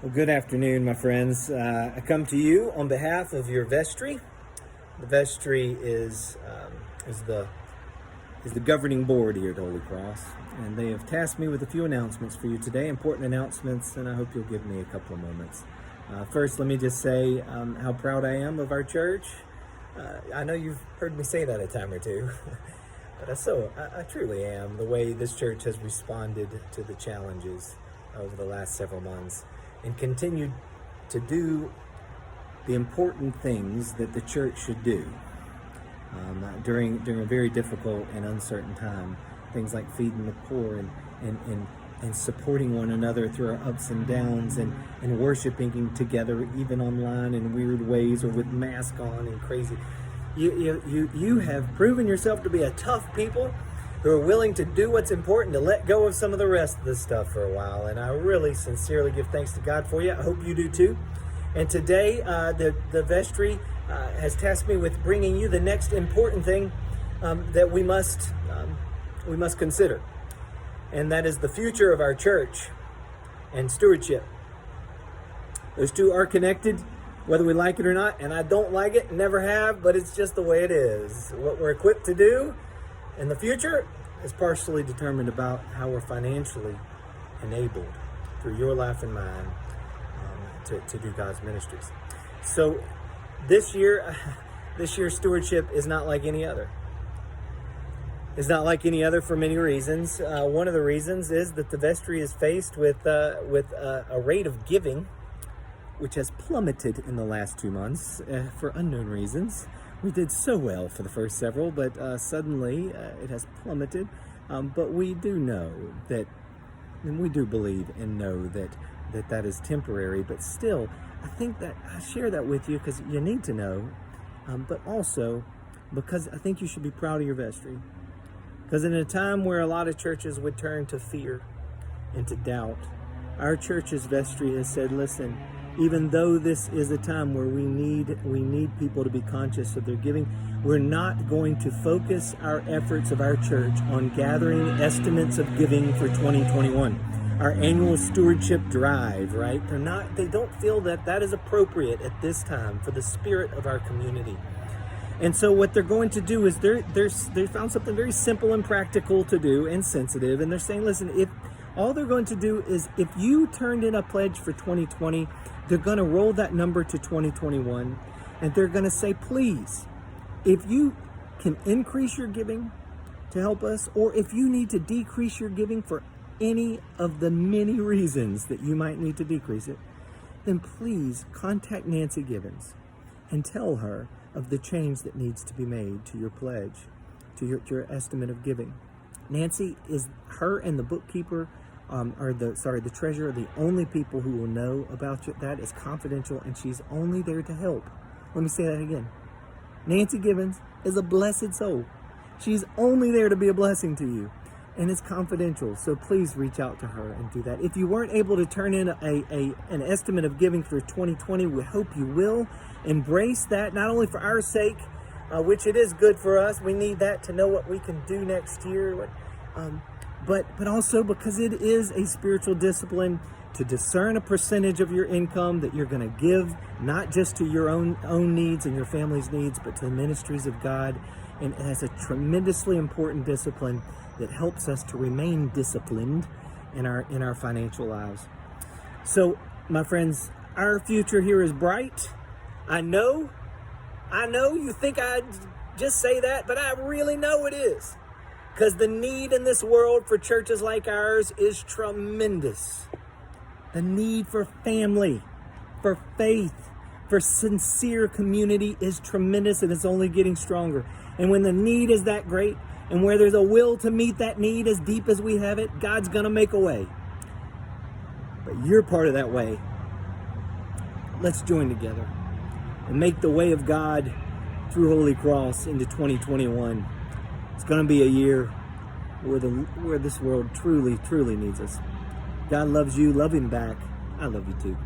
Well, good afternoon, my friends. I come to you on behalf of your vestry. The vestry is the governing board here at Holy Cross, and they have tasked me with a few announcements for you today, important announcements, and I hope you'll give me a couple of moments. First, let me just say how proud I am of our church. I know you've heard me say that a time or two, but I truly am, the way this church has responded to the challenges over the last several months and continued to do the important things that the church should do during a very difficult and uncertain time. Things like feeding the poor and supporting one another through our ups and downs and worshiping together even online in weird ways or with masks on and crazy. You have proven yourself to be a tough people who are willing to do what's important, to let go of some of the rest of this stuff for a while. And I really sincerely give thanks to God for you. I hope you do too. And today, the vestry has tasked me with bringing you the next important thing that we must consider. And that is the future of our church and stewardship. Those two are connected, whether we like it or not. And I don't like it, never have, but it's just the way it is. What we're equipped to do in the future is partially determined about how we're financially enabled through your life and mine to do God's ministries. So this year's stewardship is not like any other. It's not like any other for many reasons. One of the reasons is that the vestry is faced with a rate of giving which has plummeted in the last 2 months for unknown reasons. We did so well for the first several, but suddenly it has plummeted. But we do know that, and we do believe and know that is temporary. But still, I think that I share that with you because you need to know, but also because I think you should be proud of your vestry. Because in a time where a lot of churches would turn to fear and to doubt, our church's vestry has said, listen, even though this is a time where we need people to be conscious of their giving, we're not going to focus our efforts of our church on gathering estimates of giving for 2021. Our annual stewardship drive, right? They don't feel that is appropriate at this time for the spirit of our community. And so what they're going to do is they found something very simple and practical to do and sensitive. And they're saying, listen, if all they're going to do is if you turned in a pledge for 2020, they're going to roll that number to 2021. And they're going to say, please, if you can increase your giving to help us, or if you need to decrease your giving for any of the many reasons that you might need to decrease it, then please contact Nancy Gibbons and tell her of the change that needs to be made to your pledge, to your estimate of giving. Nancy her and the bookkeeper, the treasurer, are the only people who will know about that. Is confidential, and she's only there to help. Let me say that again. Nancy Gibbons is a blessed soul. She's only there to be a blessing to you, and it's confidential. So please reach out to her and do that. If you weren't able to turn in an estimate of giving for 2020, we hope you will embrace that, not only for our sake, which it is good for us. We need that to know what we can do next year, but also because it is a spiritual discipline to discern a percentage of your income that you're going to give, not just to your own needs and your family's needs, but to the ministries of God. And it has a tremendously important discipline that helps us to remain disciplined in our financial lives. So, my friends, our future here is bright. I know you think I just say that, but I really know it is. Because the need in this world for churches like ours is tremendous. The need for family, for faith, for sincere community is tremendous, and it's only getting stronger. And when the need is that great, and where there's a will to meet that need as deep as we have it, God's going to make a way. But you're part of that way. Let's join together and make the way of God through Holy Cross into 2021. It's going to be a year where this world truly, truly needs us. God loves you. Love Him back. I love you too.